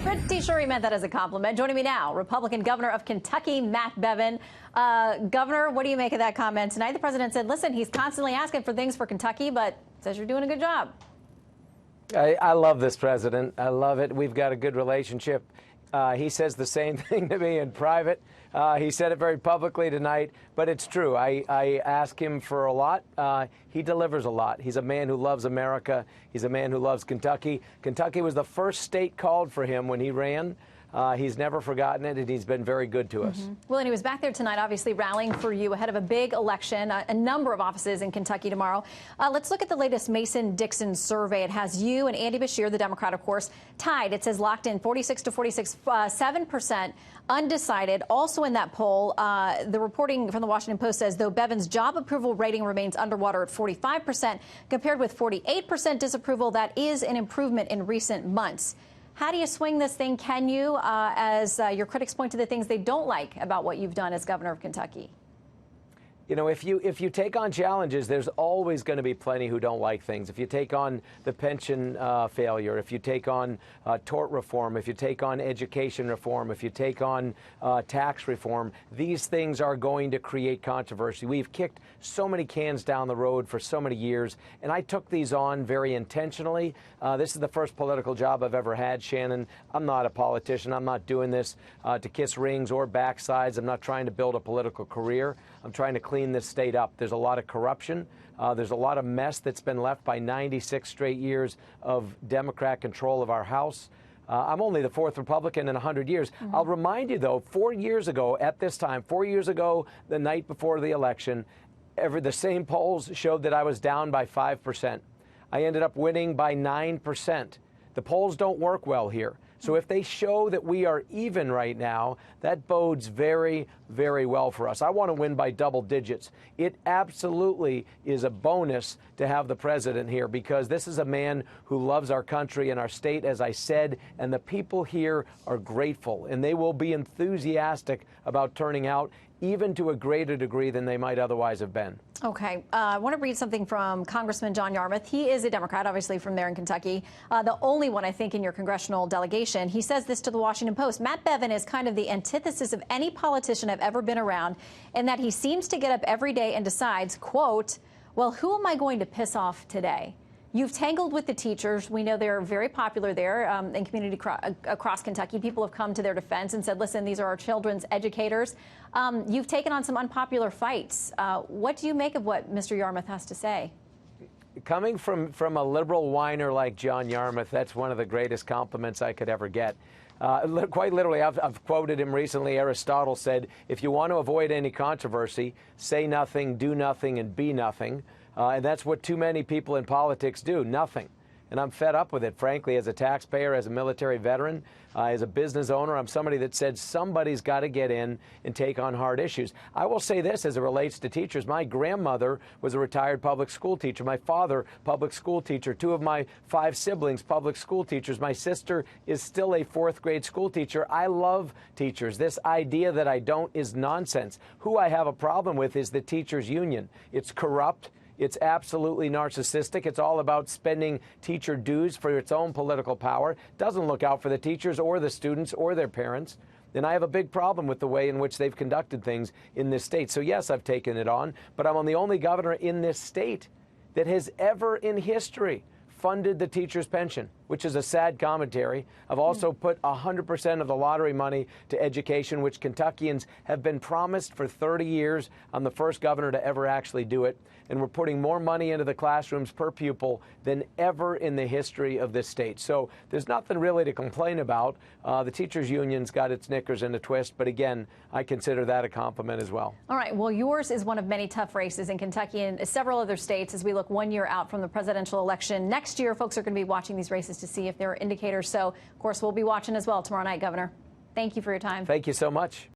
Pretty sure he meant that as a compliment. Joining me now, Republican Governor of Kentucky, Matt Bevin. Governor, what do you make of that comment tonight? The president said, listen, he's constantly asking for things for Kentucky, but says you're doing a good job. I love this president. I love it. We've got a good relationship. He says the same thing to me in private. He said it very publicly tonight, but it's true. I ask him for a lot. He delivers a lot. He's a man who loves America. He's a man who loves Kentucky. Kentucky was the first state called for him when he ran. He's never forgotten it, and he's been very good to us. Well, and he was back there tonight, obviously rallying for you ahead of a big election, a number of offices in Kentucky tomorrow. Let's look at the latest Mason-Dixon survey. It has you and Andy Beshear, the Democrat, of course, tied. It says locked in 46 to 46, 7% undecided. Also in that poll, the reporting from the Washington Post says, though Bevin's job approval rating remains underwater at 45%, compared with 48% disapproval, that is an improvement in recent months. How do you swing this thing? Can you, as your critics point to the things they don't like about what you've done as governor of Kentucky? You know, if you take on challenges, there's always going to be plenty who don't like things. If you take on the pension failure, if you take on tort reform, if you take on education reform, if you take on tax reform, these things are going to create controversy. We've kicked so many cans down the road for so many years, and I took these on very intentionally. This is the first political job I've ever had, Shannon. I'm not a politician. I'm not doing this to kiss rings or backsides. I'm not trying to build a political career. I'm trying to clean this state up. There's a lot of corruption. There's a lot of mess that's been left by 96 straight years of Democrat control of our House. I'm only the fourth Republican in 100 years. I'll remind you, though, 4 years ago at this time, 4 years ago, the night before the election, the same polls showed that I was down by 5%. I ended up winning by 9%. The polls don't work well here. So if they show that we are even right now, that bodes very, very well for us. I want to win by double digits. It absolutely is a bonus to have the president here, because this is a man who loves our country and our state, as I said, and the people here are grateful, and they will be enthusiastic about turning out, even to a greater degree than they might otherwise have been. Okay. I want to read something from Congressman John Yarmuth. He is a Democrat, obviously, from there in Kentucky. The only one, I think, in your congressional delegation. He says this to the Washington Post. Matt Bevin is kind of the antithesis of any politician I've ever been around, in that he seems to get up every day and decides, quote, well, who am I going to piss off today? You've tangled with the teachers. We know they're very popular there in community across Kentucky. People have come to their defense and said, listen, these are our children's educators. You've taken on some unpopular fights. What do you make of what Mr. Yarmuth has to say? Coming from a liberal whiner like John Yarmuth, that's one of the greatest compliments I could ever get. Quite literally, I've quoted him recently. Aristotle said, if you want to avoid any controversy, say nothing, do nothing, and be nothing. And that's what too many people in politics do, nothing. And I'm fed up with it, frankly, as a taxpayer, as a military veteran, as a business owner. I'm somebody that said somebody's got to get in and take on hard issues. I will say this as it relates to teachers. My grandmother was a retired public school teacher. My father, public school teacher. 2 of my 5 siblings, public school teachers. My sister is still a 4th grade school teacher. I love teachers. This idea that I don't is nonsense. Who I have a problem with is the teachers union. It's corrupt. It's absolutely narcissistic. It's all about spending teacher dues for its own political power. Doesn't look out for the teachers or the students or their parents. And I have a big problem with the way in which they've conducted things in this state. So, yes, I've taken it on, but I'm the only governor in this state that has ever in history funded the teacher's pension, which is a sad commentary. I've also put 100% of the lottery money to education, which Kentuckians have been promised for 30 years. I'm the first governor to ever actually do it. And we're putting more money into the classrooms per pupil than ever in the history of this state. So there's nothing really to complain about. The teachers union's got its knickers in a twist, but again, I consider that a compliment as well. All right. Well, yours is one of many tough races in Kentucky and several other states as we look 1 year out from the presidential election. Next year, folks are going to be watching these races to see if there are indicators. So, of course, we'll be watching as well tomorrow night, Governor. Thank you for your time. Thank you so much.